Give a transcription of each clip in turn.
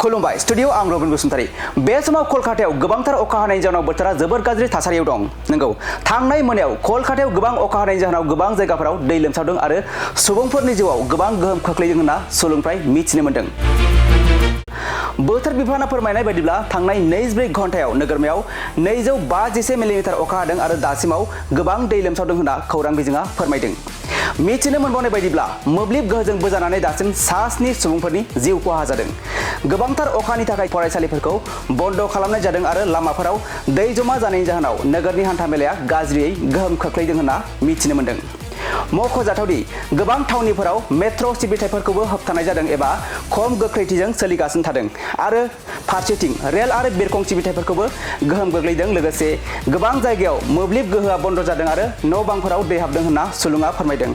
खुलुमबाय स्टुडियो आं रबिन बसुमतारी। बे समाव कलकातायाव गोबांथार अखा हानायनि जाहोनाव बोथोरा जोबोर गाज्रि थासारियाव दं। नंगौ, थांनाय मोनायाव कलकातायाव गोबां अखा हानायनि जाहोनाव गोबां जायगाफोराव दै लोमसावदों आरो सुबुंफोरनि जिउआव गोबां गोहोम खोख्लैदों होनना सुलुंनिफ्राय मिथिनो मोन्दों। बोथोर बिफाना फोरमायनाय बायदिब्ला थांनाय 24 घन्टायाव नोगोरमायाव 251 मिलिमिटार अखा हादों आरो दासिमाव गोबां दै लोमसावदों होनना खौरां बिजोङा फोरमायदों। मिथिनो मोनबावनाय बायदिब्ला मोब्लिब गोहोजों बोजानानै दासिम 7 सुबुंफोरनि जिउ खहा जादों। गोबांथार अखानि थाखाय फरायसालिफोरखौ बन्द खालामनाय जादों आरो लामाफोराव दै जमा जानायनि जाहोनाव नोगोरनि हान्थामेलाया गाज्रियै गोहोम खोख्लैदों होनना मिथिनो मोन्दों। मख'जाथावदि गोबां थावनिफोराव मेट्र' सिबिथायफोरखौबो होबथानाय जादों एबा खम गोख्रैथिजों सोलिगासिनो थादों आरो फारसेथिं रेल आरो बिरखं सिबिथायफोरखौबो गोहोम गोग्लैदों। लोगोसे गोबां जायगायाव मोब्लिब गोहोआ बन्द जादों आरो न' बांफोराव दै हाबदों होनना सुलुङा फोरमायदों।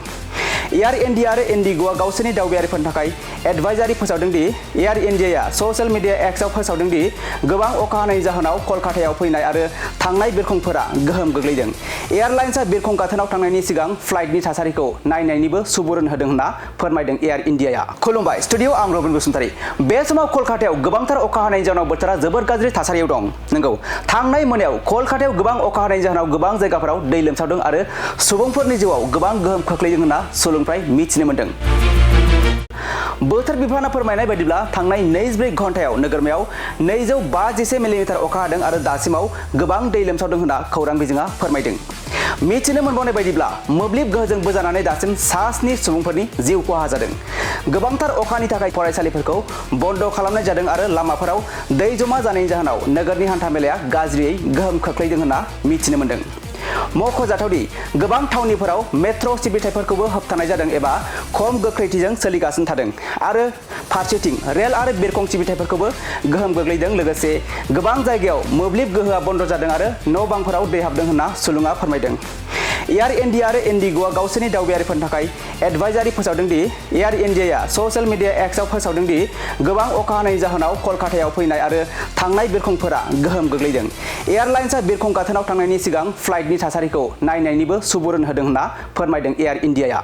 एयार इन्डिया आरो इन्डिग'आ गावसोरनि दावबायारिफोरनि थाखाय एडभाइजारि फोसावदों दि एयार इन्डियाया ससियेल मिडिया एक्सआव फोसावदों दि गोबां अखा हानायनि जाहोनाव कलकातायाव फैनाय आरो थांनाय बिरखंफोरा गोहोम गोग्लैदों। एयारलाइन्सआ बिरखं गाथोनाव थांनायनि सिगां फ्लाइटनि थासारिखौ नायनायनिबो सुबुरुन होदों होनना फोरमायदों एयार इन्डियाया। खुलुमबाय स्टुडियो आं रबिन बसुमतारी। बे समाव कलकातायाव गोबांथार अखा हानायनि जाहोनाव बोथोरा जोबोर गाज्रि थासारियाव दं। नंगौ, थांनाय मोनायाव कलकातायाव गोबां अखा हानायनि जाहोनाव गोबां जायगाफोराव दै लोमसावदों आरो सुबुंफोरनि जिउआव गोबां गोहोम खोख्लैदों होनना सुलुंनिफ्राय मिथिनो मोन्दों। बोथोर बिफाना फोरमायनाय बायदिब्ला थांनाय 24 घन्टायाव नोगोरमायाव 251 मिलिमिटार अखा हादों आरो दासिमाव गोबां दै लोमसावदों होनना खौरां बिजोङा फोरमायदों। मिथिनो मोनबावनाय बायदिब्ला मोब्लिब गोहोजों बोजानानै दासिम 7 सुबुंफोरनि जिउ खहा जादों। गोबांथार अखानि थाखाय फरायसालिफोरखौ बन्द खालामनाय जादों आरो लामाफोराव दै जमा जानायनि जाहोनाव नोगोरनि हान्थामेलाया गाज्रियै गोहोम खोख्लैदों होनना मिथिनो मोन्दों। मख'जाथावदि गोबां थावनिफोराव मेट्र' सिबिथायफोरखौबो होबथानाय जादों एबा खम गोख्रैथिजों सोलिगासिनो थादों आरो फारसेथिं रेल आरो बिरखं सिबिथायफोरखौबो गोहोम गोग्लैदों। लोगोसे गोबां जायगायाव मोब्लिब गोहोआ बन्द जादों आरो न' बांफोराव दै हाबदों होनना सुलुङा फोरमायदों। एयार इन्डिया आरो इन्डिग'आ गावसोरनि दावबायारिफोरनि थाखाय एडभाइजारि फोसावदों दि एयार इन्डियाया ससियेल मिडिया एक्सआव फोसावदों दि गोबां अखा हानायनि जाहोनाव कलकातायाव फैनाय आरो थांनाय बिरखंफोरा गोहोम गोग्लैदों। एयारलाइन्सआ बिरखं गाथोनाव थांनायनि सिगां फ्लाइटनि थासारिखौ नायनायनिबो सुबुरुन होदों होनना फोरमायदों एयार इन्डियाया।